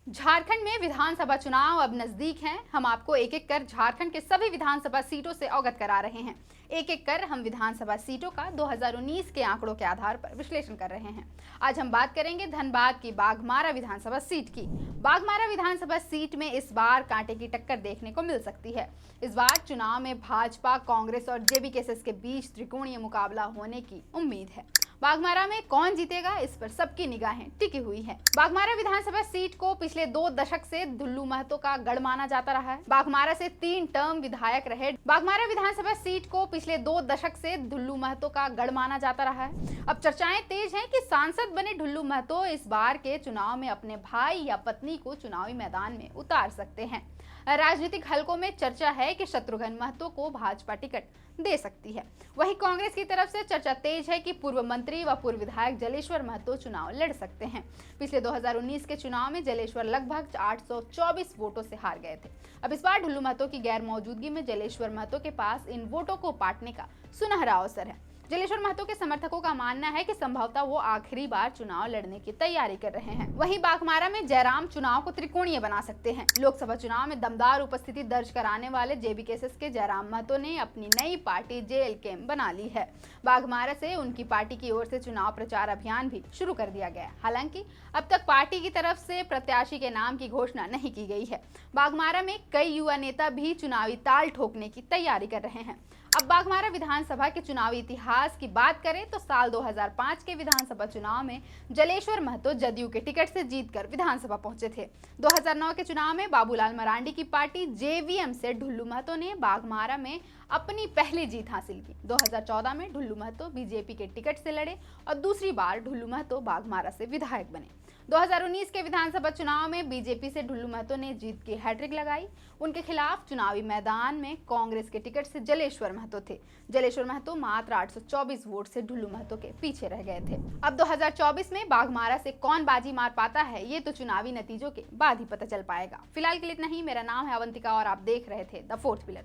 झारखंड में विधानसभा चुनाव अब नजदीक हैं। हम आपको एक एक कर झारखंड के सभी विधानसभा सीटों से अवगत करा रहे हैं। एक एक कर हम विधानसभा सीटों का 2019 के आंकड़ों के आधार पर विश्लेषण कर रहे हैं। आज हम बात करेंगे धनबाद की बाघमारा विधानसभा सीट की। बाघमारा विधानसभा सीट में इस बार कांटे की टक्कर देखने को मिल सकती है। इस बार चुनाव में भाजपा, कांग्रेस और जेबीकेएस के बीच त्रिकोणीय मुकाबला होने की उम्मीद है। बाघमारा में कौन जीतेगा, इस पर सबकी निगाहें टिकी हुई हैं। बाघमारा विधानसभा सीट को पिछले 2 दशक से दुल्लू महतो का गढ़ माना जाता रहा है। बाघमारा से 3 टर्म विधायक रहे। बाघमारा विधानसभा सीट को पिछले 2 दशक से दुल्लू महतो का गढ़ माना जाता रहा है। अब चर्चाएं तेज हैं कि सांसद बने दुल्लू महतो इस बार के चुनाव में अपने भाई या पत्नी को चुनावी मैदान में उतार सकते हैं। राजनीतिक हलकों में चर्चा है कि शत्रुघ्न महतो को भाजपा टिकट दे सकती है। वहीं कांग्रेस की तरफ से चर्चा तेज है कि पूर्व मंत्री व पूर्व विधायक जलेश्वर महतो चुनाव लड़ सकते हैं। पिछले 2019 के चुनाव में जलेश्वर लगभग 824 वोटों से हार गए थे। अब इस बार दुल्लू महतो की गैर मौजूदगी में जलेश्वर महतो के पास इन वोटों को पाटने का सुनहरा अवसर है। जलेश्वर महतो के समर्थकों का मानना है कि संभवतः वो आखिरी बार चुनाव लड़ने की तैयारी कर रहे हैं। वहीं बाघमारा में जयराम चुनाव को त्रिकोणीय बना सकते हैं। लोकसभा चुनाव में दमदार उपस्थिति दर्ज कराने वाले जेबीकेएस के जयराम महतो ने अपनी नई पार्टी जेएलके बना ली है। बाघमारा से उनकी पार्टी की ओर से चुनाव प्रचार अभियान भी शुरू कर दिया गया है। हालांकि अब तक पार्टी की तरफ से प्रत्याशी के नाम की घोषणा नहीं की गई है। बाघमारा में कई युवा नेता भी चुनावी ताल ठोकने की तैयारी कर रहे हैं। अब बाघमारा विधानसभा के चुनावी इतिहास की बात करें तो साल 2005 के विधानसभा चुनाव में जलेश्वर महतो जदयू के टिकट से जीतकर विधानसभा पहुंचे थे। 2009 के चुनाव में बाबूलाल मरांडी की पार्टी जेवीएम से दुल्लू महतो ने बाघमारा में अपनी पहली जीत हासिल की। 2014 में दुल्लू महतो बीजेपी के टिकट से लड़े और दूसरी बार दुल्लू महतो बाघमारा से विधायक बने। 2019 के विधानसभा चुनाव में बीजेपी से दुल्लू महतो ने जीत की हैट्रिक लगाई। उनके खिलाफ चुनावी मैदान में कांग्रेस के टिकट से जलेश्वर महतो थे। जलेश्वर महतो मात्र 824 वोट से दुल्लू महतो के पीछे रह गए थे। अब 2024 में बाघमारा से कौन बाजी मार पाता है, ये तो चुनावी नतीजों के बाद ही पता चल पाएगा। फिलहाल के लिए इतना ही। मेरा नाम है अवंतिका और आप देख रहे थे द फोर्थ पिलर।